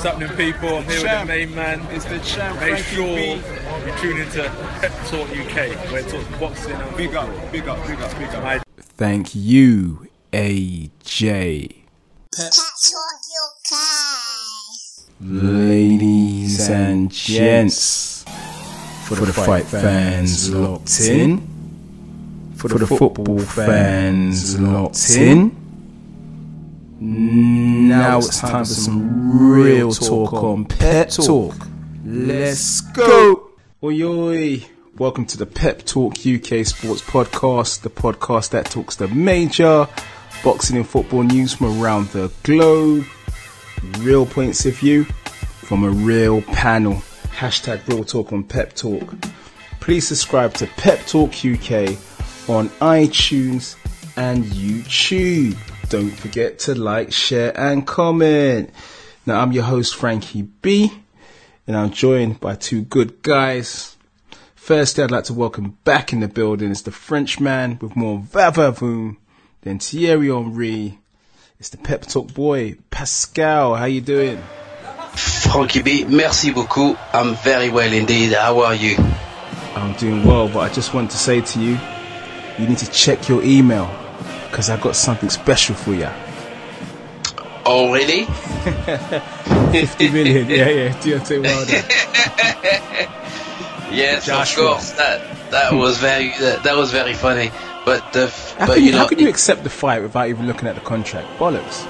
What's happening, people? I'm here with the main man. It's the champ. Make sure you tune into Pep Talk UK, where it talks boxing and big up. Thank you, AJ. Pep Talk UK. Ladies and gents, for the fight fans locked in, for the football fans locked in, now it's time for some real talk on Pep Talk. Let's go! Oi oi! Welcome to the Pep Talk UK Sports Podcast, the podcast that talks the major boxing and football news from around the globe. Real points of view from a real panel. Hashtag real talk on Pep Talk. Please subscribe to Pep Talk UK on iTunes and YouTube. Don't forget to like, share and comment. Now I'm your host Frankie B, and I'm joined by two good guys. Firstly, I'd like to welcome back in the building is the Frenchman with more va-va-voom than Thierry Henry. It's the Pep Talk boy, Pascal. How you doing? Frankie B, merci beaucoup. I'm very well indeed. How are you? I'm doing well, but I just want to say to you, you need to check your email, because I got something special for you. Already? 50 million, yeah, DEONTAY Wilder. Yes, Joshua. Of course. That was very funny. But How can you accept the fight without even looking at the contract? Bollocks.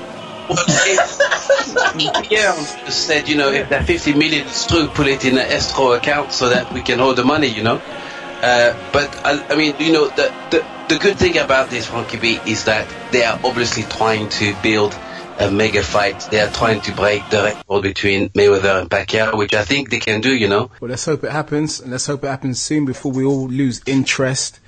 Yeah, just said, if that 50 million is true, put it in an escrow account so that we can hold the money, But I mean, the good thing about this, Frankie B, is that they are obviously trying to build a mega fight. They are trying to break the record between Mayweather and Pacquiao, which I think they can do, Well, let's hope it happens, and let's hope it happens soon before we all lose interest.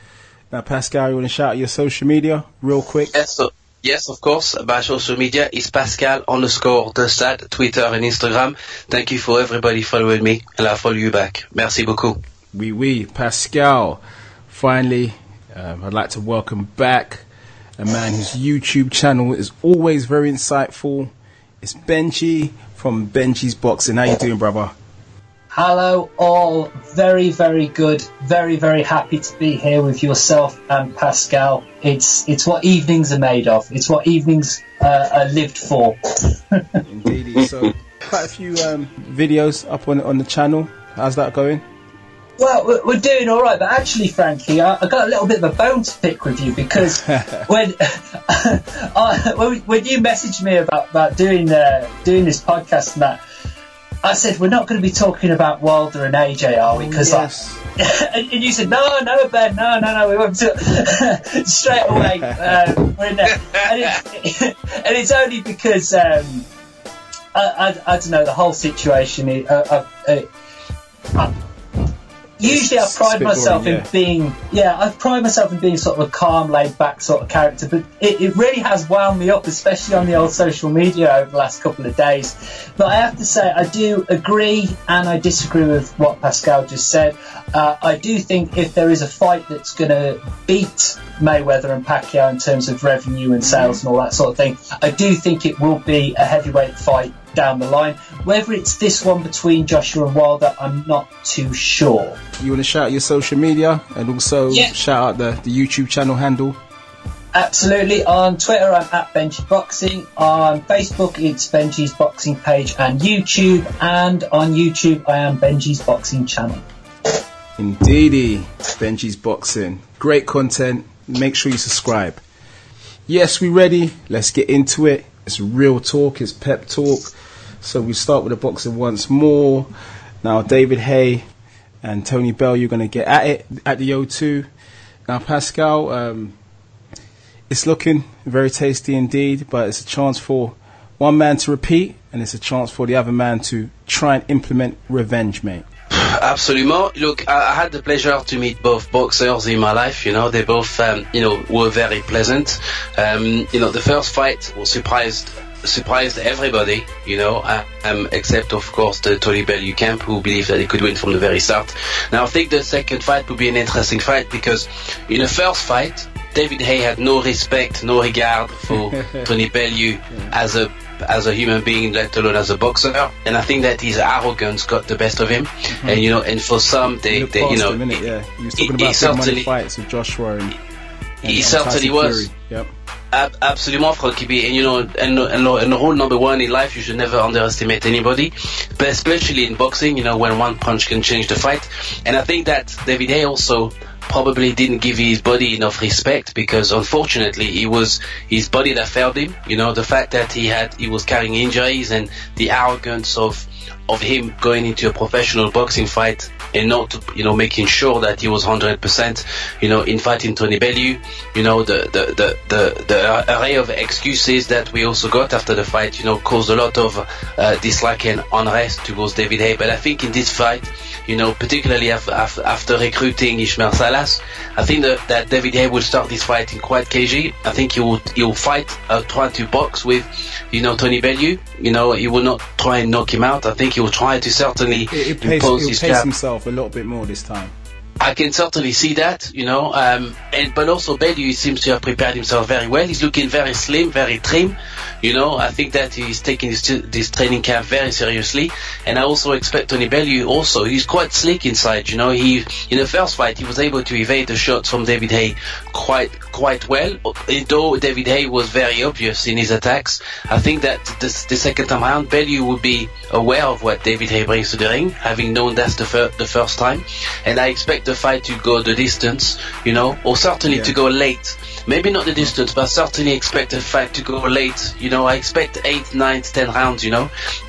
Now, Pascal, you want to shout out your social media real quick? Yes, of course. My social media is Pascal_Desad, Twitter and Instagram. Thank you for everybody following me, and I'll follow you back. Merci beaucoup. Oui, Pascal. Finally, I'd like to welcome back a man whose YouTube channel is always very insightful. It's Benji from Benji's Boxing. How you doing, brother? Hello all, very, very good, very, very happy to be here with yourself and Pascal. It's what evenings are made of, it's what evenings are lived for. Indeed, so quite a few videos up on the channel. How's that going? Well, we're doing all right, but actually, Frankie, I got a little bit of a bone to pick with you, because when you messaged me about doing this podcast and that, I said, we're not going to be talking about Wilder and AJ, are we? Because yes. And you said, no, Ben, no, we won't do it. Straight away, we're in there. And it's only because, I don't know, the whole situation, usually I pride myself in being sort of a calm, laid back sort of character, but it really has wound me up, especially on the old social media over the last couple of days. But I have to say, I do agree and I disagree with what Pascal just said. I do think if there is a fight that's going to beat Mayweather and Pacquiao in terms of revenue and sales and all that sort of thing, I do think it will be a heavyweight fight down the line. Whether it's this one between Joshua and Wilder, I'm not too sure. You want to shout out your social media and also shout out the YouTube channel handle? Absolutely. On Twitter, I'm at Benji Boxing. On Facebook, it's Benji's Boxing page and YouTube. And on YouTube, I am Benji's Boxing channel. Indeedy, Benji's Boxing. Great content. Make sure you subscribe. Yes, we ready. Let's get into it. It's real talk. It's pep talk. So we start with the boxing once more. Now, David Haye and Tony Bellew, you're going to get at it at the O2. Now, Pascal, it's looking very tasty indeed, but it's a chance for one man to repeat, and it's a chance for the other man to try and implement revenge, mate. Absolutely. Look, I had the pleasure to meet both boxers in my life. They both, were very pleasant. The first fight was surprised everybody, except of course the Tony Bellew camp, who believed that he could win from the very start. Now I think the second fight would be an interesting fight, because in the first fight, David Haye had no respect, no regard for Tony Bellew as a as a human being, let alone as a boxer. And I think that his arrogance got the best of him. And and for some, they he was talking about big money fights with Joshua and he certainly was. Yep. Absolument, Frankie B. And rule number one in life, you should never underestimate anybody, but especially in boxing, when one punch can change the fight. And I think that David Haye also probably didn't give his body enough respect, because unfortunately it was his body that failed him. The fact that he was carrying injuries, and the arrogance of him going into a professional boxing fight and not, making sure that he was 100%, in fighting Tony Bellew, the array of excuses that we also got after the fight, caused a lot of dislike and unrest towards David Haye. But I think in this fight, particularly after recruiting Ismail Salas, I think that David Haye will start this fight in quite cagey. I think he will fight, try to box with, Tony Bellew. He will not try and knock him out. I think he will try to certainly impose his jab. Himself a little bit more this time. I can certainly see that, but also Bellew seems to have prepared himself very well. He's looking very slim, very trim. I think that he's taking this training camp very seriously. And I also expect Tony Bellew also, he's quite slick inside. He in the first fight he was able to evade the shots from David Haye quite well. Though David Haye was very obvious in his attacks, I think that the second time around Bellew will be aware of what David Haye brings to the ring, having known that's the first time. And I expect the fight to go the distance, or certainly to go late. Maybe not the distance, but certainly expect the fight to go late. I expect 8, 9, 10 rounds,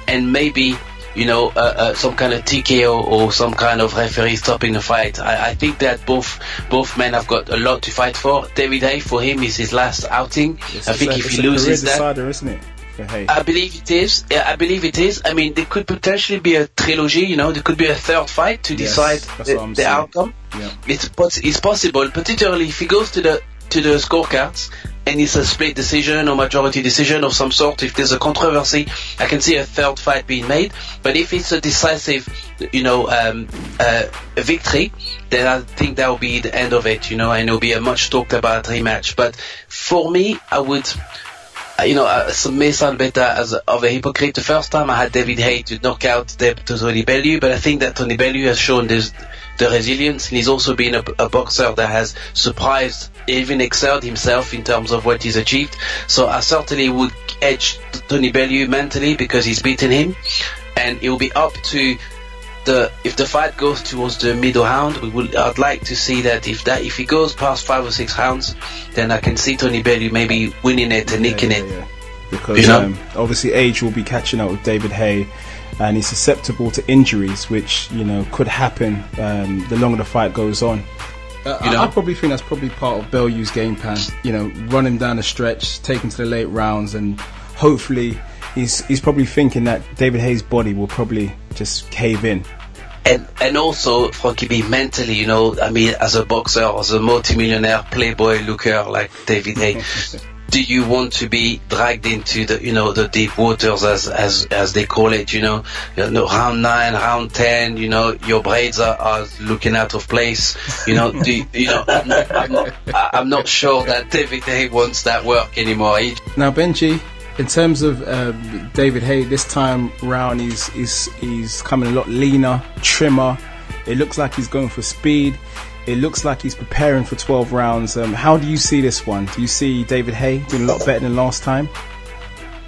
and maybe, some kind of TKO or some kind of referee stopping the fight. I think that both men have got a lot to fight for. David Haye, for him, is his last outing. I think if he loses that, decider, isn't it? I believe it is. Yeah, I believe it is. I mean, there could potentially be a trilogy. There could be a third fight to decide the outcome. Yeah. It's possible, particularly if he goes to the scorecards and it's a split decision or majority decision of some sort. If there's a controversy, I can see a third fight being made. But if it's a decisive, victory, then I think that will be the end of it. And it'll be a much talked about rematch. But for me, I would. May sound better as of a hypocrite. The first time I had David Haye to knock out Tony Bellew, but I think that Tony Bellew has shown the resilience, and he's also been a boxer that has surprised, even excelled himself in terms of what he's achieved. So I certainly would edge Tony Bellew mentally because he's beaten him, and it will be up to if the fight goes towards the middle round. I'd like to see that if he goes past 5 or 6 rounds, then I can see Tony Bellew maybe winning it and nicking it. Yeah. Because obviously age will be catching up with David Haye, and he's susceptible to injuries, which could happen the longer the fight goes on. I probably think that's probably part of Bellew's game plan. Running down the stretch, taking to the late rounds, and hopefully he's probably thinking that David Haye's body will probably just cave in. And also, Frankie B, mentally, as a boxer, as a multimillionaire playboy looker like David Haye, do you want to be dragged into the deep waters as they call it, round 9, round 10, your braids are looking out of place, I'm not sure that David Haye wants that work anymore. Now, Benji, in terms of David Haye, this time round he's coming a lot leaner, trimmer. It looks like he's going for speed. It looks like he's preparing for 12 rounds. How do you see this one? Do you see David Haye doing a lot better than last time?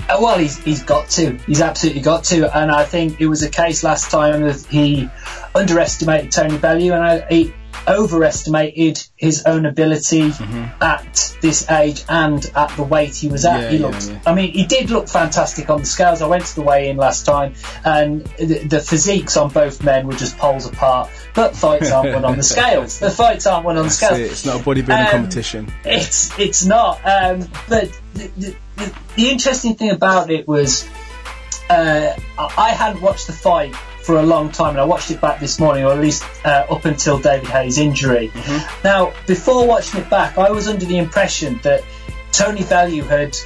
Well, he's got to. He's absolutely got to. And I think it was a case last time that he underestimated Tony Bellew, and he overestimated his own ability at this age and at the weight he was at. I mean, he did look fantastic on the scales. I went to the weigh-in last time, and the physiques on both men were just poles apart. But fights aren't won on the scales. The fights aren't won on the scales. It's not a bodybuilding competition. It's not. But the interesting thing about it was I hadn't watched the fight for a long time, and I watched it back this morning, or at least up until David Haye's injury. Now, before watching it back, I was under the impression that Tony Bellew had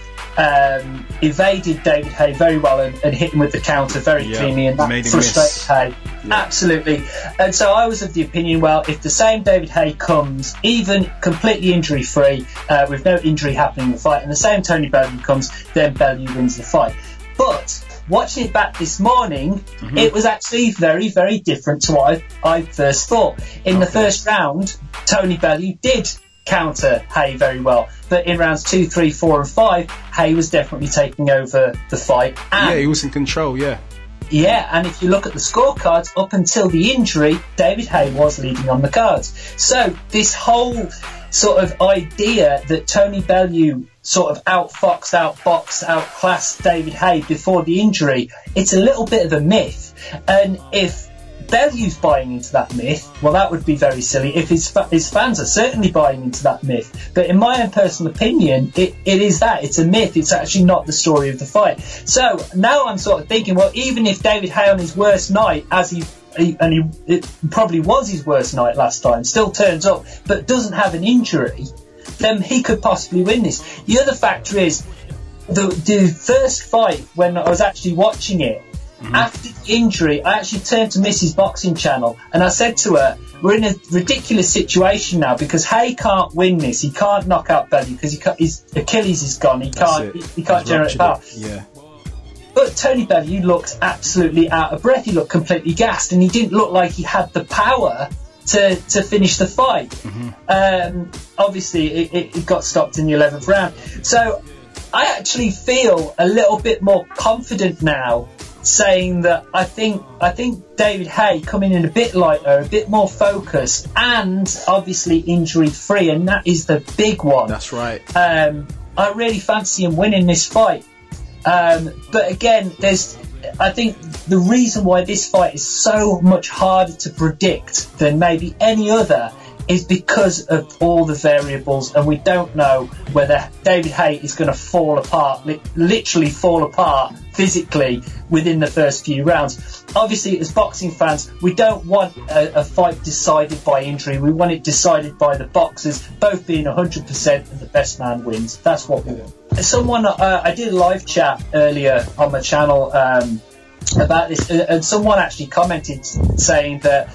evaded David Haye very well and hit him with the counter very cleanly, and that frustrated Haye. Absolutely. And so I was of the opinion, well, if the same David Haye comes, even completely injury free, with no injury happening in the fight, and the same Tony Bellew comes, then Bellew wins the fight. But watching it back this morning, it was actually very, very different to what I first thought. In the first round, Tony Bellew did counter Haye very well, but in rounds 2, 3, 4 and 5, Haye was definitely taking over the fight. And he was in control, yeah, and if you look at the scorecards, up until the injury, David Haye was leading on the cards. So this whole sort of idea that Tony Bellew sort of outfoxed, outboxed, outclassed David Haye before the injury, it's a little bit of a myth. And if Bellew's buying into that myth, well, that would be very silly. If his fans are certainly buying into that myth. But in my own personal opinion, it is that. It's a myth. It's actually not the story of the fight. So now I'm sort of thinking, well, even if David Haye on his worst night, it probably was his worst night last time, still turns up, but doesn't have an injury, then he could possibly win this. The other factor is, the first fight, when I was actually watching it, after the injury, I actually turned to Mrs. Boxing Channel and I said to her, we're in a ridiculous situation now because Haye can't win this. He can't knock out Bellew because his Achilles is gone. He can't generate power. Yeah. But Tony Bellew looked absolutely out of breath. He looked completely gassed and he didn't look like he had the power to finish the fight. Obviously, it got stopped in the 11th round. So I actually feel a little bit more confident now, saying that I think David Haye coming in a bit lighter, a bit more focused, and obviously injury free, and that is the big one. That's right. I really fancy him winning this fight. But again, I think the reason why this fight is so much harder to predict than maybe any other is because of all the variables, and we don't know whether David Haye is going to fall apart, literally fall apart physically within the first few rounds. Obviously, as boxing fans, we don't want a fight decided by injury. We want it decided by the boxers both being 100% and the best man wins. That's what we want. Someone, I did a live chat earlier on my channel about this, and someone actually commented saying that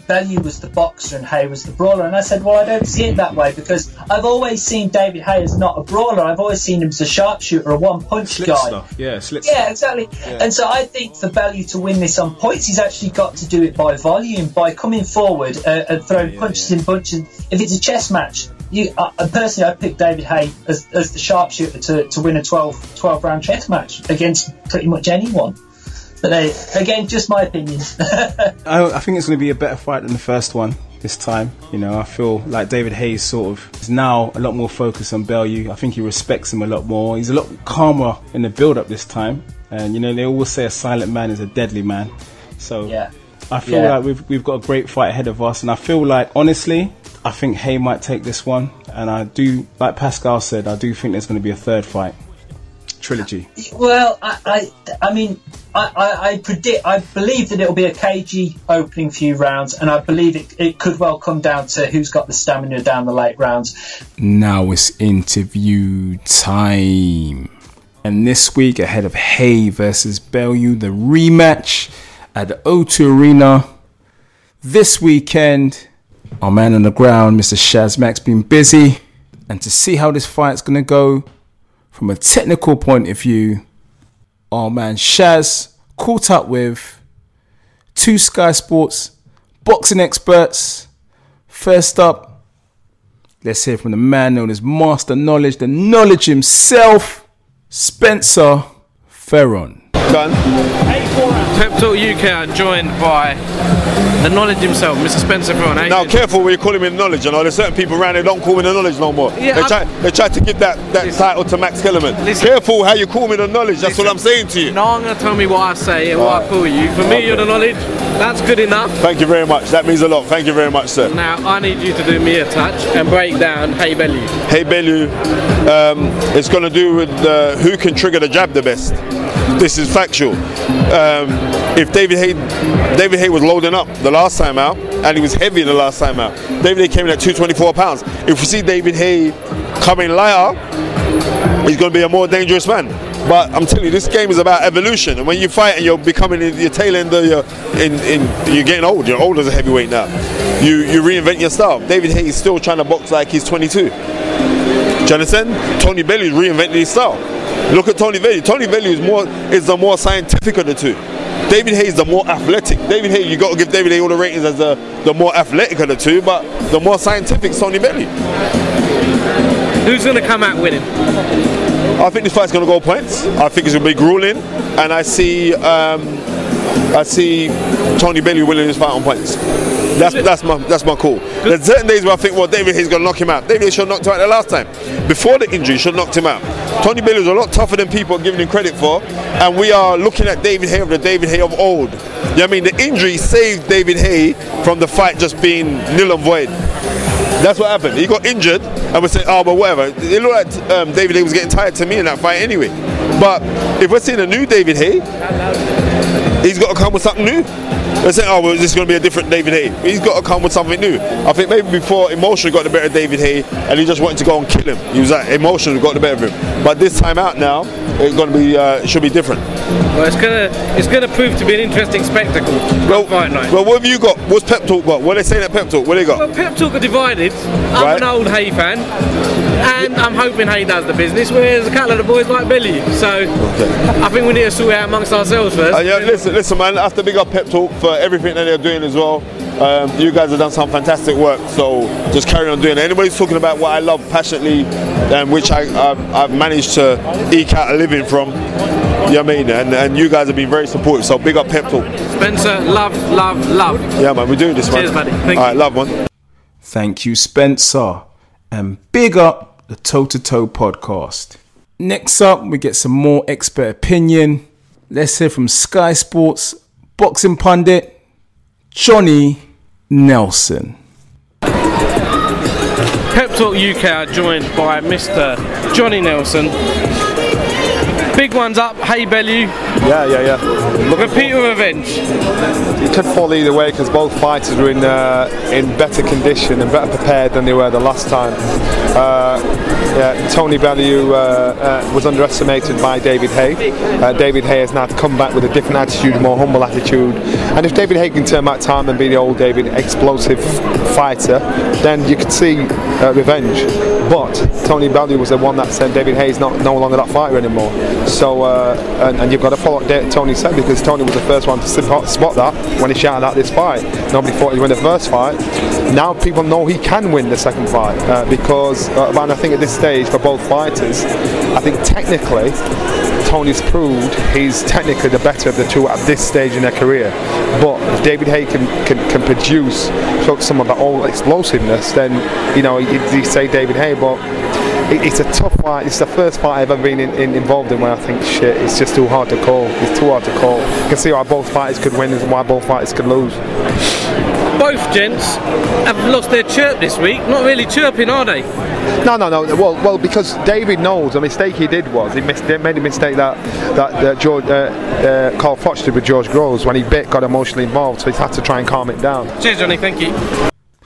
Bellew was the boxer and Haye was the brawler, and I said, well, I don't see it that way, because I've always seen David Haye as not a brawler. I've always seen him as a sharpshooter, a one-punch guy. Stuff. Yeah, exactly. Yeah. And so I think for Bellew to win this on points, he's actually got to do it by volume, by coming forward and throwing punches in bunches. If it's a chess match, personally, I'd pick David Haye as the sharpshooter to win a 12-round chess match against pretty much anyone. But again, just my opinion. I think it's going to be a better fight than the first one this time. You know, I feel like David Haye sort of is now a lot more focused on Bellew. I think he respects him a lot more. He's a lot calmer in the build-up this time. And, you know, they always say a silent man is a deadly man. So yeah. I feel like we've got a great fight ahead of us. And I feel like, honestly, I think Haye might take this one. And I do, like Pascal said, I do think there's going to be a third fight. Trilogy. Well, I believe that it'll be a cagey opening few rounds, and I believe it could well come down to who's got the stamina down the late rounds. Now it's interview time. And this week, ahead of Haye versus Bellew, the rematch at the O2 Arena. This weekend, our man on the ground, Mr. Shaz Mack's been busy. And to see how this fight's going to go, from a technical point of view, our man Shaz caught up with two Sky Sports boxing experts. First up, let's hear from the man known as Master Knowledge, the knowledge himself, Spencer Fearon. Done. Pep Talk UK, I'm joined by the knowledge himself, Mr. Spencer Fearon. Now, careful when you call him in knowledge. You know, there's certain people around here don't call me the knowledge no more. Yeah, they try to give that title to Max Kellerman. Careful how you call me the knowledge. That's what I'm saying to you. No one gonna tell me what I say and what I call you. For me, you're the knowledge. That's good enough. Thank you very much. That means a lot. Thank you very much, sir. Now, I need you to do me a touch and break down Haye Bellew. Haye Bellew, it's going to do with who can trigger the jab the best. This is factual. If David Haye was loading up the last time out, and he was heavy the last time out, David Haye came in at 224 pounds. If we see David Haye coming lighter, he's going to be a more dangerous man. But I'm telling you, this game is about evolution. And when you fight and you're becoming your tail end of you're getting old. You're old as a heavyweight now. You reinvent your style. David Haye is still trying to box like he's 22. Do you understand? Tony Bellew reinvented his style. Look at Tony Bellew. Tony Bellew is the more scientific of the two. David Haye is the more athletic. David Haye, you got to give David Haye all the ratings as the more athletic of the two, but the more scientific is Tony Bellew. Who's going to come out winning? I think this fight's going to go points. I think it's going to be grueling, and I see Tony Bellew winning this fight on points. That's my call. There's certain days where I think, well, David Haye's going to knock him out. David Haye should have knocked him out the last time. Before the injury, should have knocked him out. Tony Bellew is a lot tougher than people are giving him credit for, and we are looking at David Haye of the David Haye of old. You know what I mean? The injury saved David Haye from the fight just being nil and void. That's what happened. He got injured, and we're saying, oh, but whatever. It looked like David Haye was getting tired to me in that fight anyway. But if we're seeing a new David Haye, he's got to come with something new. They're saying, oh, well, this is going to be a different David Haye. He's got to come with something new. I think maybe before emotion got the better of David Haye, and he just wanted to go and kill him. He was like, emotion got the better of him. But this time out now, it's going to be, it should be different. Well, it's gonna prove to be an interesting spectacle. Fight night. Well, what have you got? What's Pep Talk got? What are they saying at Pep Talk? What they got? Well, Pep Talk are divided. I'm an old Haye fan, and I'm hoping Haye does the business, whereas a couple of the boys like Bellew. So I think we need to sort it out amongst ourselves first. Yeah, listen, man. I have to big up Pep Talk for everything that they're doing as well. You guys have done some fantastic work, so just carry on doing it. Anybody's talking about what I love passionately, which I've managed to eke out a living from. You know what I mean? And you guys have been very supportive, so big up Pep Talk. Spencer, love. Yeah, man, we're doing this, man. Cheers, buddy. Thank you. All right, love, one. Thank you, Spencer. And big up the Toe to Toe podcast. Next up, we get some more expert opinion. Let's hear from Sky Sports boxing pundit, Johnny Nelson. Pep Talk UK are joined by Mr. Johnny Nelson. Big one's up, Haye Bellew. Yeah. Repeat of revenge. It could fall either way because both fighters were in better condition and better prepared than they were the last time. Tony Bellew was underestimated by David Haye. David Haye has now come back with a different attitude, a more humble attitude. And if David Haye can turn back time and be the old David, explosive fighter, then you could see revenge. But Tony Bellew was the one that said David Haye's no longer that fighter anymore. So, and you've got to follow what Tony said, because Tony was the first one to spot that when he shouted out this fight. Nobody thought he'd win the first fight. Now people know he can win the second fight because, and I think at this stage for both fighters, I think technically Tony's proved he's technically the better of the two at this stage in their career. But if David Haye can produce some of that old explosiveness, then you say David Haye, but it's a tough fight. It's the first fight I've ever been involved in where I think, shit, it's just too hard to call. It's too hard to call. You can see why both fighters could win and why both fighters could lose. Both gents have lost their chirp this week. Not really chirping, are they? No. Well, because David knows the mistake he did was he made a mistake that Carl Foch did with George Groves when he got emotionally involved, so he's had to try and calm it down. Cheers, Johnny. Thank you.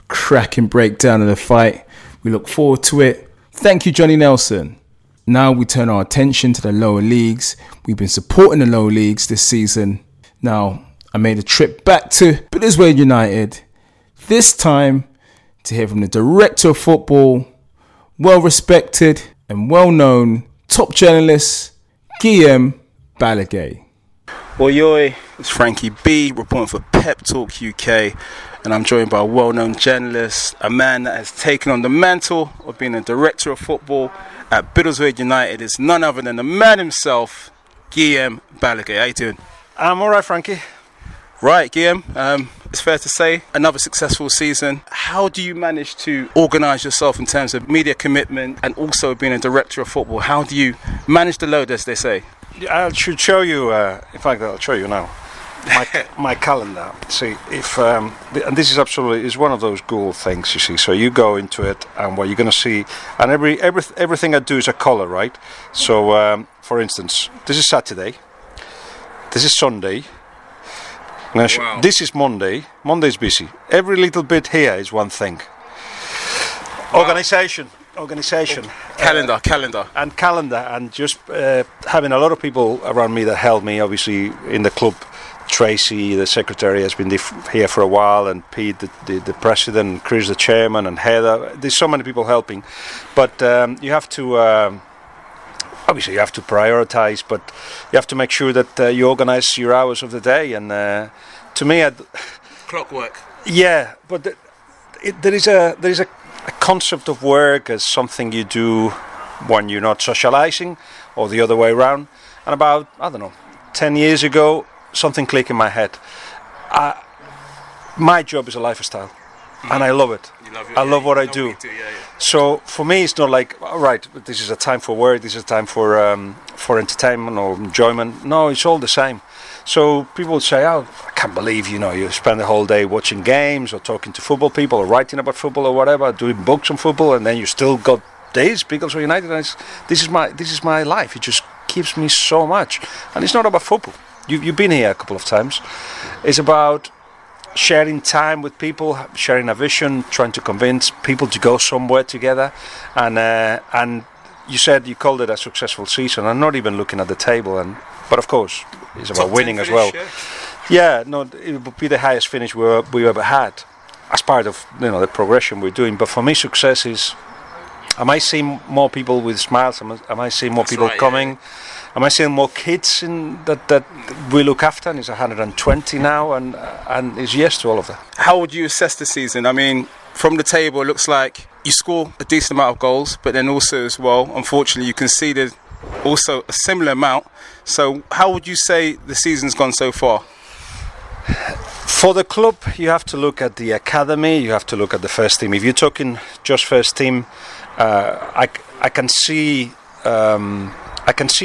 Cracking breakdown of the fight. We look forward to it. Thank you, Johnny Nelson. Now we turn our attention to the lower leagues. We've been supporting the lower leagues this season. Now, I made a trip back to Bellew United, this time to hear from the director of football, well-respected and well-known top journalist, Guillem Balague. Oi, it's Frankie B, reporting for Pep Talk UK, and I'm joined by a well-known journalist, a man that has taken on the mantle of being a director of football at Bellew United. Is none other than the man himself, Guillem Balague. How you doing? I'm alright, Frankie. Right, Guillem, it's fair to say, another successful season. How do you manage to organise yourself in terms of media commitment and also being a director of football? How do you manage the load, as they say? I should show you, in fact I'll show you now, my calendar. See, and this is absolutely, is one of those Google things, you see. So you go into it and what you're going to see, and everything I do is a colour, right? So, for instance, this is Saturday, this is Sunday, wow. This is Monday. Monday's busy. Every little bit here is one thing. Wow. Organisation. Calendar. And just having a lot of people around me that help me, obviously, in the club. Tracy, the secretary, has been here for a while, and Pete, the president, Chris, the chairman, and Heather. There's so many people helping. But you have to obviously you have to prioritize, but you have to make sure that you organize your hours of the day. And to me, clockwork. Yeah, but there is a concept of work as something you do when you're not socializing, or the other way around. And about, I don't know, 10 years ago, something clicked in my head. My job is a lifestyle, and I love it. I love what I do. So for me, it's not like, all right, this is a time for work, this is a time for entertainment or enjoyment. No, it's all the same. So people would say, oh, I can't believe, you spend the whole day watching games or talking to football people or writing about football or whatever, doing books on football, and then you still got days because of United. And this is my life. It just gives me so much. And it's not about football. You've been here a couple of times. It's about sharing time with people, sharing a vision, trying to convince people to go somewhere together. And you said you called it a successful season. I'm not even looking at the table, but of course it's about winning as well. Yeah, no, it would be the highest finish we ever had as part of the progression we're doing. But for me, success is, am I seeing more people with smiles? Am I seeing more people coming? Yeah. Am I seeing more kids that we look after? And it's 120 now, and it's yes to all of that. How would you assess the season? I mean, from the table, it looks like you score a decent amount of goals, but then also as well, unfortunately, you conceded also a similar amount. So how would you say the season's gone so far? For the club, you have to look at the academy, you have to look at the first team. If you're talking just first team, I can see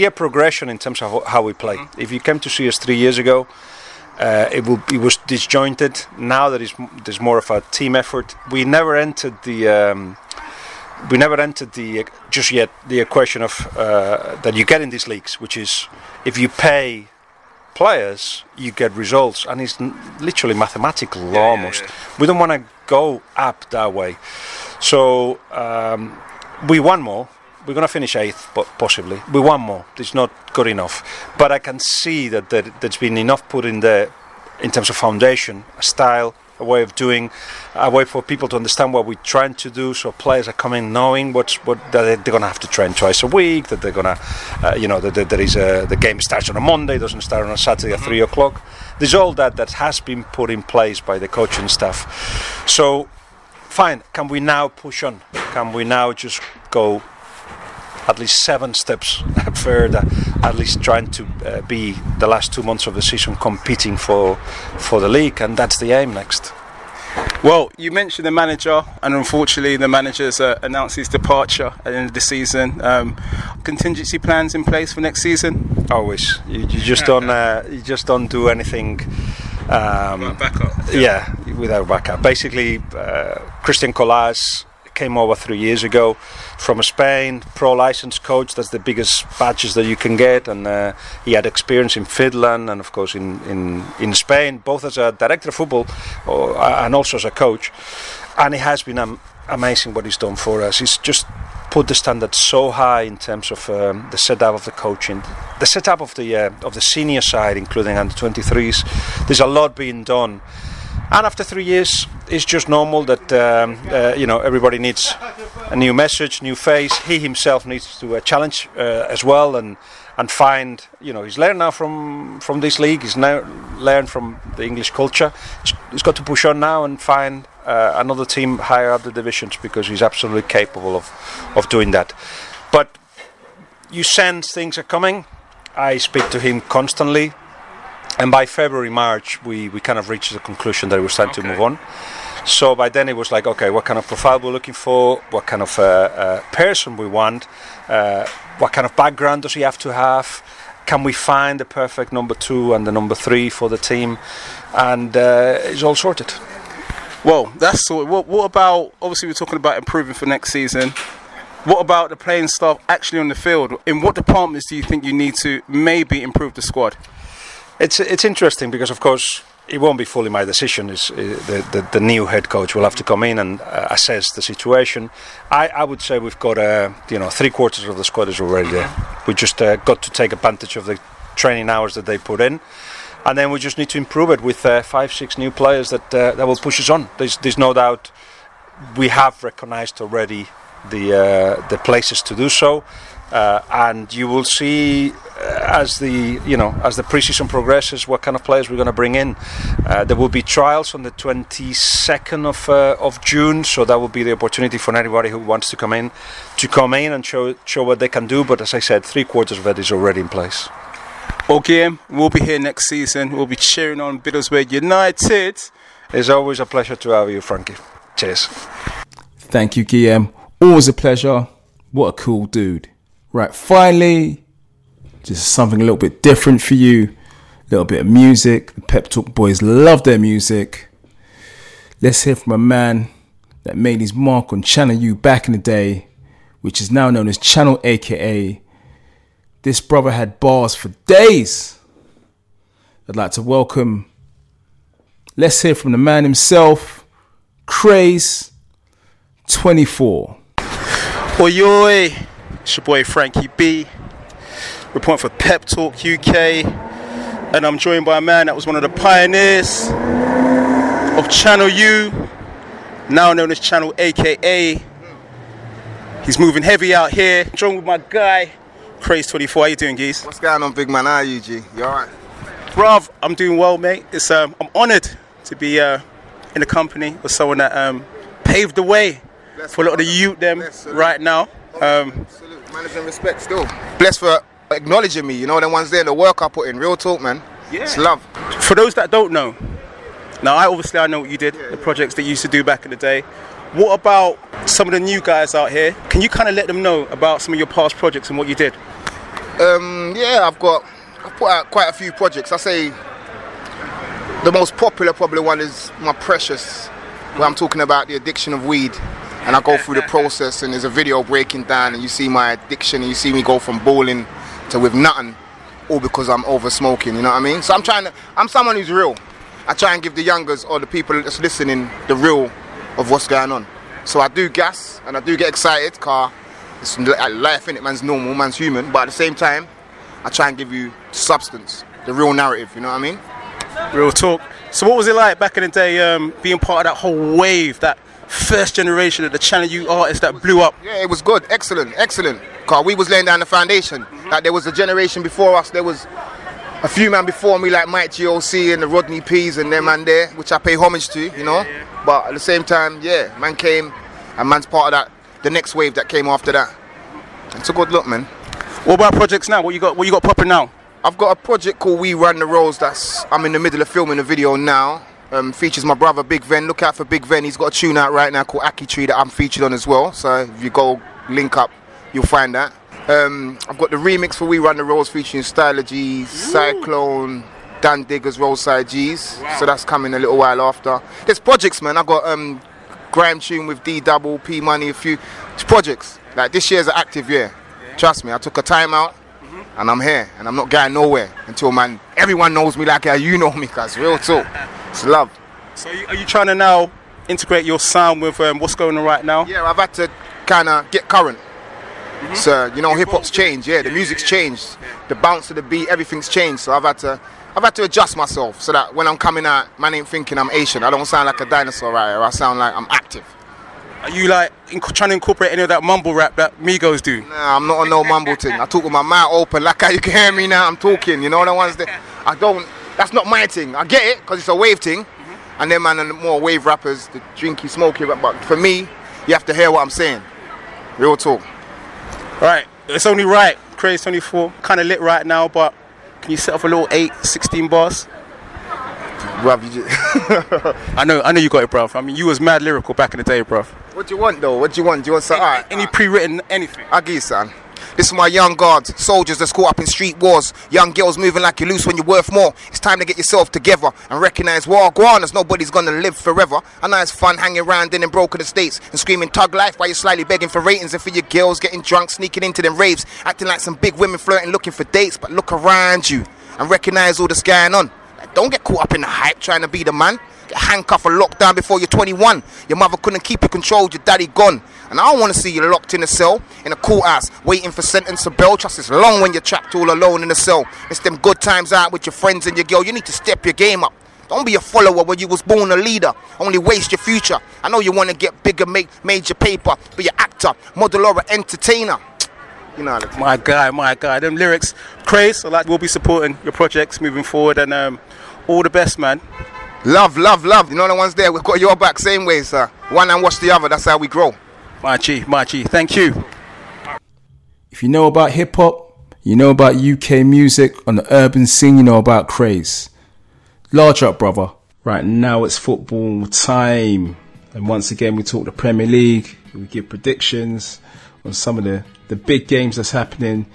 a progression in terms of how we play. If you came to see us 3 years ago, it was disjointed. Now there's more of a team effort. We never entered the just yet the equation of that you get in these leagues, which is if you pay players, you get results, and it's literally mathematical almost. We don't want to go up that way. So we want more. We're going to finish 8th, but possibly. We want more. It's not good enough. But I can see that there's been enough put in there in terms of foundation, a style, a way of doing, a way for people to understand what we're trying to do. So players are coming knowing what they're going to have to train twice a week, that they're going to, the game starts on a Monday, doesn't start on a Saturday at 3 o'clock. There's all that has been put in place by the coaching staff. So, fine, can we now push on? Can we now just go at least 7 steps further, at least trying to be the last 2 months of the season competing for the league, and that's the aim next. Well, you mentioned the manager, and unfortunately the manager's announced his departure at the end of the season. Contingency plans in place for next season? Always. You just don't do anything without backup. Yeah, without backup. Basically, Christian Colas came over 3 years ago from Spain, pro license coach. That's the biggest badges that you can get, and he had experience in Finland and of course in Spain, both as a director of football and also as a coach. And it has been amazing what he's done for us. He's just put the standard so high in terms of the setup of the coaching, the setup of the senior side, including under 23s. There's a lot being done. And after 3 years, it's just normal that everybody needs a new message, new face. He himself needs to challenge as well and find. He's learned now from this league. He's now learned from the English culture. He's got to push on now and find another team higher up the divisions, because he's absolutely capable of doing that. But you sense things are coming. I speak to him constantly. And by February, March, we kind of reached the conclusion that it was time to move on. So by then it was like, okay, what kind of profile we're looking for, what kind of person we want, what kind of background does he have to have, can we find the perfect number 2 and the number 3 for the team, and it's all sorted. Well, that's sorted. What about, obviously we're talking about improving for next season. What about the playing staff actually on the field? In what departments do you think you need to maybe improve the squad? It's interesting because, of course, it won't be fully my decision. The new head coach will have to come in and assess the situation. I would say we've got 3/4 of the squad is already there. We just got to take advantage of the training hours that they put in, and then we just need to improve it with 5-6 new players that will push us on. There's no doubt we have recognised already the places to do so. and you will see as the pre-season progresses what kind of players we're going to bring in. There will be trials on the 22nd of June, so that will be the opportunity for anybody who wants to come in and show what they can do. But as I said, 3/4 of it is already in place. Well, Guillem, we'll be here next season. We'll be cheering on Middlesbrough United. It's always a pleasure to have you, Frankie. Cheers. Thank you, Guillem. Always a pleasure. What a cool dude. Right, finally, just something a little bit different for you. A little bit of music. The Pep Talk boys love their music. Let's hear from a man that made his mark on Channel U back in the day, which is now known as Channel AKA. This brother had bars for days. I'd like to welcome, let's hear from the man himself, Craze 24. Oi, oi. It's your boy Frankie B, reporting for Pep Talk UK, and I'm joined by a man that was one of the pioneers of Channel U, now known as Channel AKA. He's moving heavy out here. Joined with my guy, Craze 24. How you doing, geez? What's going on, big man? How are you, G? You alright? Bruv, I'm doing well, mate. It's I'm honoured to be in the company of someone that paved the way for a lot of the youth them right now. Salute. Manners and respect still. Blessed for acknowledging me, you know, the ones there, the work I put in. Real talk, man. Yeah. It's love. For those that don't know, now I know what you did, the projects that you used to do back in the day. What about some of the new guys out here? Can you kind of let them know about some of your past projects and what you did? Yeah, I've put out quite a few projects. I say the most popular probably one is my Precious, where I'm talking about the addiction of weed. And I go through the process, and there's a video breaking down, and you see my addiction, and you see me go from bowling to with nothing, all because I'm over smoking, you know what I mean? So I'm someone who's real. I try and give the youngers or the people that's listening the real of what's going on. So I do gas, and I do get excited, because it's life, innit? Man's normal, man's human, but at the same time, I try and give you substance, the real narrative, you know what I mean? Real talk. So what was it like back in the day, being part of that whole wave, that first generation of the Channel U artists that blew up? Yeah, it was good, excellent. Because we was laying down the foundation. Like there was a generation before us, there was a few men before me like Mike GOC and the Rodney P's and them man there, which I pay homage to, you know. But at the same time, yeah, man came and man's part of that, the next wave that came after that. It's a good look, man. What about projects now? What you got popping now? I've got a project called We Run the Roads I'm in the middle of filming a video now. Features my brother Big Ven. Look out for Big Ven. He's got a tune out right now called Aki Tree that I'm featured on as well. So if you go link up, you'll find that. I've got the remix for We Run the Roads featuring Styler G's, Cyclone, Dan Digger's Roadside G's. Wow. So that's coming a little while after. There's projects, man. I've got Grime tune with D Double, P Money, a few projects. Like this year's an active year. Trust me, I took a time out and I'm here and I'm not going nowhere until everyone knows me like how you know me, cause real talk. It's love. So are you trying to now integrate your sound with what's going on right now? Yeah, I've had to kind of get current. So, you know, hip-hop's changed, the music's changed. The bounce of the beat, everything's changed. So I've had to adjust myself so that when I'm coming out, man ain't thinking I'm Asian. I don't sound like a dinosaur right here. I sound like I'm active. Are you like trying to incorporate any of that mumble rap that Migos do? Nah, I'm not on no mumble thing. I talk with my mouth open like how you can hear me now. I'm talking, you know the ones that that's not my thing. I get it, because it's a wave thing. And then, man, and the more wave rappers, the drinky, smoky rap. But for me, you have to hear what I'm saying. Real talk. Right, it's only right. Craze 24, kind of lit right now, but can you set off a little 16 bars? Bruv, you just I know you got it, bruv. I mean, you was mad lyrical back in the day, bruv. What do you want, though? What do you want? Do you want some? Any pre-written anything? I'll give you, son. This is my young guards, soldiers that's caught up in street wars. Young girls moving like you're loose when you're worth more. It's time to get yourself together and recognize war guanas. Nobody's gonna live forever. I know it's fun hanging around in broken estates and screaming tug life while you're slightly begging for ratings and for your girls getting drunk, sneaking into them raves, acting like some big women flirting, looking for dates. But look around you and recognize all that's going on. Like, don't get caught up in the hype trying to be the man. Get handcuffed or locked down before you're 21. Your mother couldn't keep you controlled, your daddy gone. And I don't want to see you locked in a cell, in a courthouse, waiting for sentence or bail. Trust it's long when you're trapped all alone in a cell. It's them good times out with your friends and your girl. You need to step your game up. Don't be a follower when you was born a leader. Only waste your future. I know you want to get bigger, make major paper, be an actor, model or an entertainer. You know, my guy. Them lyrics, Craze. We'll be supporting your projects moving forward, and all the best, man. Love. You know the ones there. We've got your back, same way, sir. One hand wash the other. That's how we grow. My G. Thank you. If you know about hip hop, you know about UK music on the urban scene, you know about Craze. Large up, brother. Right now it's football time. And once again, we talk the Premier League. We give predictions on some of the big games that's happening.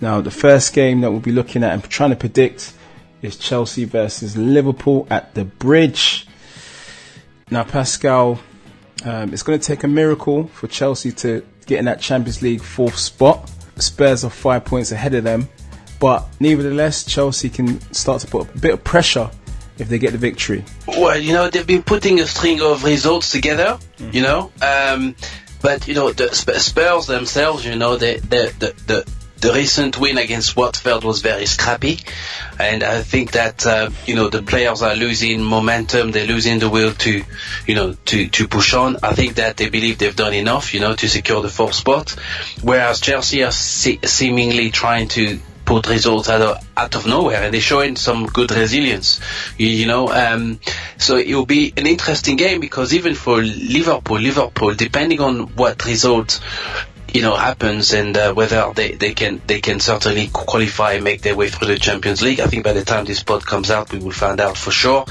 Now, the first game that we'll be looking at and trying to predict is Chelsea versus Liverpool at the Bridge. Now, Pascal, it's going to take a miracle for Chelsea to get in that Champions League 4th spot. Spurs are 5 points ahead of them. But nevertheless, Chelsea can start to put a bit of pressure if they get the victory. Well, you know, they've been putting a string of results together, you know. But, you know, the Spurs themselves, you know, the recent win against Watford was very scrappy. And I think that, you know, the players are losing momentum. They're losing the will to, you know, to push on. I think that they believe they've done enough, you know, to secure the 4th spot. Whereas Chelsea are seemingly trying to put results out of nowhere, and they're showing some good resilience, you know. So it will be an interesting game, because even for Liverpool, depending on what result, you know, happens, and whether they can certainly qualify and make their way through the Champions League. I think by the time this pod comes out, we will find out for sure.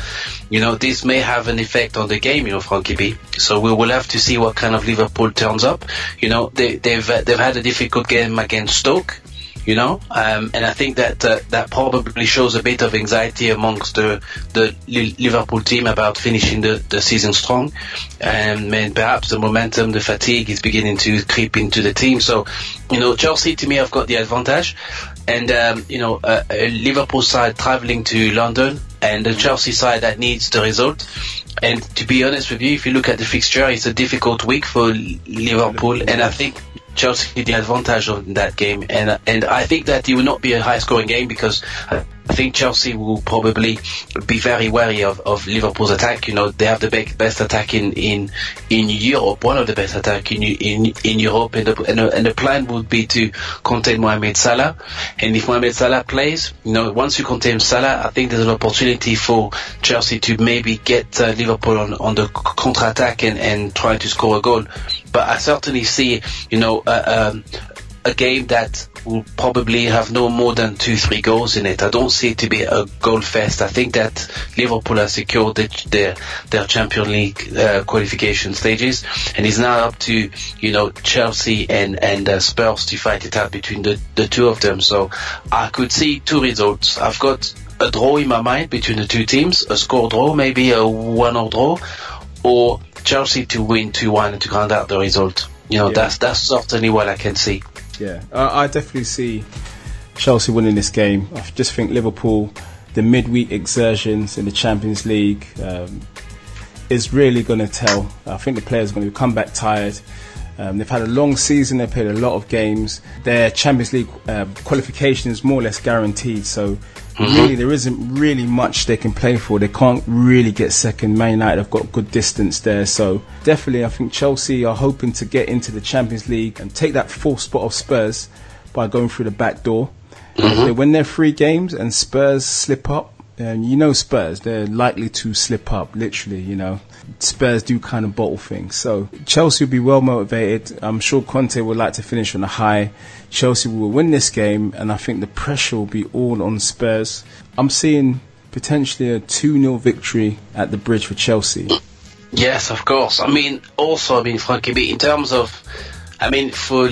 You know, this may have an effect on the game, you know, Frankie B. So we will have to see what kind of Liverpool turns up. You know, they've had a difficult game against Stoke. You know, and I think that probably shows a bit of anxiety amongst the Liverpool team about finishing the season strong, and perhaps the momentum, the fatigue is beginning to creep into the team. So, you know, Chelsea to me have got the advantage, and you know, a Liverpool side travelling to London, and the Chelsea side that needs the result. And to be honest with you, if you look at the fixture, it's a difficult week for Liverpool, and I think Chelsea the advantage of that game, and I think that it will not be a high scoring game, because I think Chelsea will probably be very wary of Liverpool's attack. You know, they have the best attack in Europe, one of the best attack in Europe, and the plan would be to contain Mohamed Salah. And if Mohamed Salah plays, you know, once you contain Salah, I think there's an opportunity for Chelsea to maybe get Liverpool on the counter attack and try to score a goal. But I certainly see, you know, a game that will probably have no more than 2-3 goals in it. I don't see it to be a goal fest. I think that Liverpool has secured their Champions League qualification stages, and it's now up to, you know, Chelsea and Spurs to fight it out between the two of them. So I could see 2 results. I've got a draw in my mind between the two teams, a score draw, maybe a 1-1 draw, or Chelsea to win 2-1 and to round out the result. You know, that's certainly what I can see. Yeah, I definitely see Chelsea winning this game. I just think Liverpool, the midweek exertions in the Champions League is really going to tell. I think the players are going to come back tired. They've had a long season, they've played a lot of games. Their Champions League qualification is more or less guaranteed, so really there isn't really much they can play for. They can't really get second. Man United have got good distance there, so definitely I think Chelsea are hoping to get into the Champions League and take that 4th spot of Spurs by going through the back door. If they win their 3 games and Spurs slip up, and you know Spurs, they're likely to slip up, literally, you know. Spurs do kind of bottle things. So Chelsea will be well motivated. I'm sure Conte would like to finish on a high. Chelsea will win this game, and I think the pressure will be all on Spurs. I'm seeing potentially a 2-0 victory at the Bridge for Chelsea. Yes, of course. I mean, Frankie, in terms of, I mean, for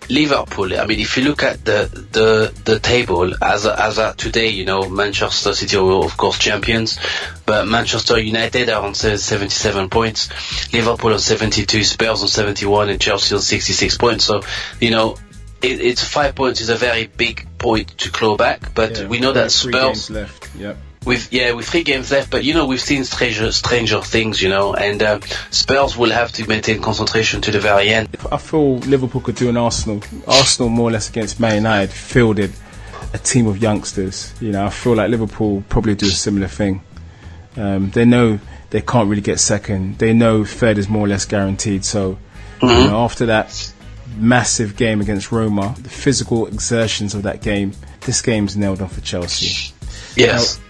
Liverpool, I mean, if you look at the table as of today, you know, Manchester City are of course champions, but Manchester United are on 77 points, Liverpool on 72, Spurs on 71, and Chelsea on 66 points. So, you know, it's 5 points is a very big point to claw back, but we know that Spurs 3 games left. Yep. With 3 games left, but you know, we've seen stranger things, you know, and Spurs will have to maintain concentration to the very end. I feel Liverpool could do an Arsenal more or less against Man United, fielded a team of youngsters. You know, I feel like Liverpool probably do a similar thing. They know they can't really get second. They know third is more or less guaranteed. So you know, after that massive game against Roma, the physical exertions of that game, this game's nailed on for Chelsea. Yes.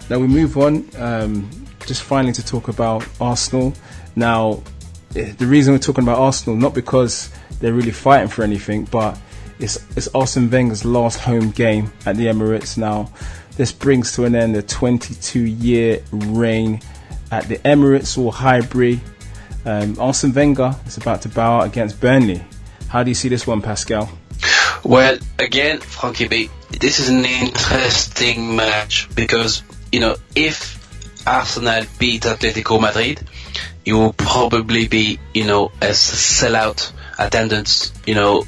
Now we move on, just finally to talk about Arsenal. Now, the reason we're talking about Arsenal, not because they're really fighting for anything, but it's Arsene Wenger's last home game at the Emirates. Now, this brings to an end a 22-year reign at the Emirates or Highbury. Arsene Wenger is about to bow out against Burnley. How do you see this one, Pascal? Well, again, Frankie B, this is an interesting match because, you know, if Arsenal beat Atletico Madrid, you will probably be, you know, a sellout attendance, you know,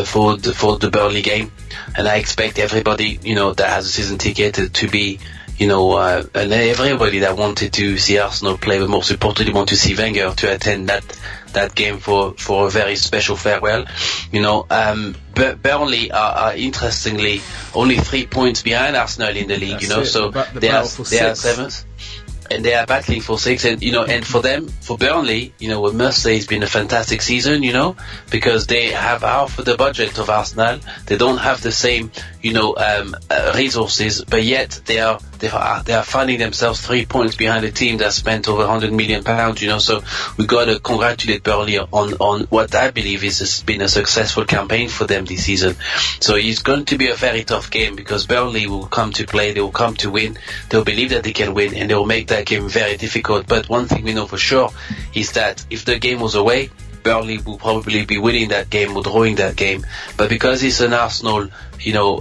for the Burnley game, and I expect everybody, you know, that has a season ticket to be, you know, and everybody that wanted to see Arsenal play, but most importantly want to see Wenger, to attend that game for a very special farewell. You know, Burnley are interestingly only 3 points behind Arsenal in the league. You know, so they are seventh. And they are battling for 6, and you know, and for Burnley, you know, we must say it's been a fantastic season, you know, because they have half of the budget of Arsenal. They don't have the same, you know, resources, but yet they are finding themselves 3 points behind a team that spent over £100 million, you know. So we got to congratulate Burnley on what I believe has been a successful campaign for them this season. So it's going to be a very tough game because Burnley will come to play, they will come to win, they'll believe that they can win, and they will make that game very difficult. But one thing we know for sure is that if the game was away, Burnley will probably be winning that game or drawing that game. But because it's an Arsenal, you know,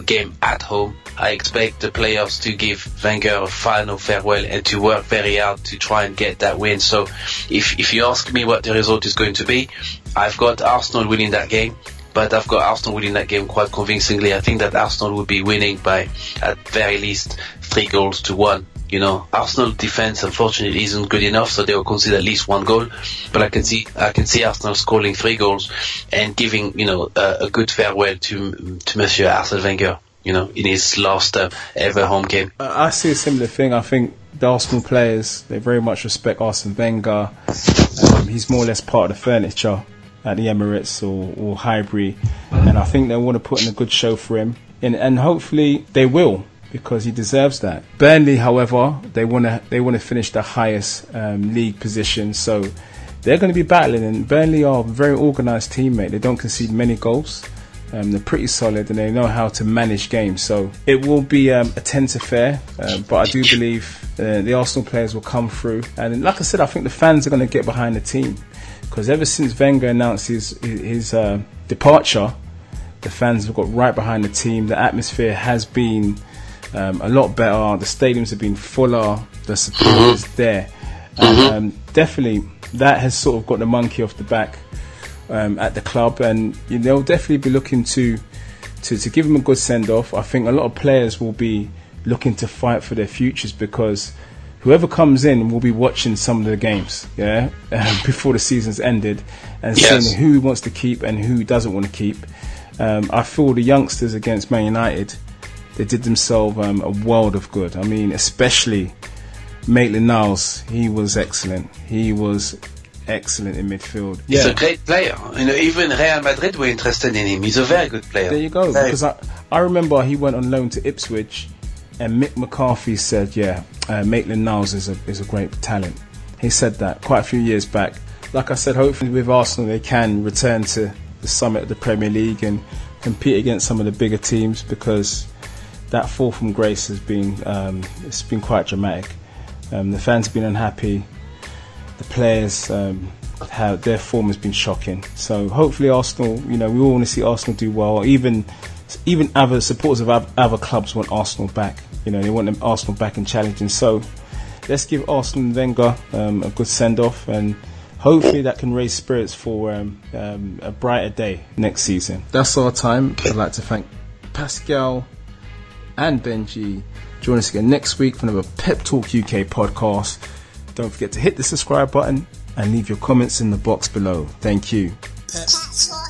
game at home, I expect the players to give Wenger a final farewell and to work very hard to try and get that win. So if you ask me what the result is going to be, I've got Arsenal winning that game. But I've got Arsenal winning that game quite convincingly. I think that Arsenal will be winning by, at very least, 3-1. You know, Arsenal defense unfortunately isn't good enough, so they will concede at least 1 goal. But I can see Arsenal scoring 3 goals and giving, you know, a good farewell to Monsieur Arsene Wenger, you know, in his last ever home game. I see a similar thing. I think the Arsenal players, they very much respect Arsene Wenger. He's more or less part of the furniture at the Emirates or Highbury, and I think they want to put in a good show for him, and hopefully they will, because he deserves that. Burnley, however, they want to finish the highest league position, so they're going to be battling. And Burnley are a very organised team, mate. They don't concede many goals. They're pretty solid, and they know how to manage games. So it will be a tense affair, but I do believe the Arsenal players will come through. And like I said, I think the fans are going to get behind the team, because ever since Wenger announced his departure, the fans have got right behind the team. The atmosphere has been a lot better. The stadiums have been fuller. The support is there. And definitely that has sort of got the monkey off the back at the club, and they'll definitely be looking to give him a good send-off. I think a lot of players will be looking to fight for their futures, because whoever comes in will be watching some of the games, before the season's ended, and seeing who he wants to keep and who doesn't want to keep. I feel the youngsters against Man United, they did themselves a world of good. I mean, especially Maitland-Niles, he was excellent. He was excellent in midfield. He's a great player. You know, even Real Madrid were interested in him. He's a very good player. There you go. Because I remember he went on loan to Ipswich, and Mick McCarthy said, Maitland-Niles is a great talent. He said that quite a few years back. Like I said, hopefully with Arsenal they can return to the summit of the Premier League and compete against some of the bigger teams, because that fall from grace has been it's been quite dramatic. The fans have been unhappy. The players, their form has been shocking. So hopefully Arsenal, we all want to see Arsenal do well. Even other supporters of other clubs want Arsenal back. They want them Arsenal back and challenging. So let's give Arsenal and Wenger a good send-off, and hopefully that can raise spirits for a brighter day next season. That's our time. I'd like to thank Pascal and Benji. Join us again next week for another Pep Talk UK podcast. Don't forget to hit the subscribe button and leave your comments in the box below. Thank you. Pep Talk.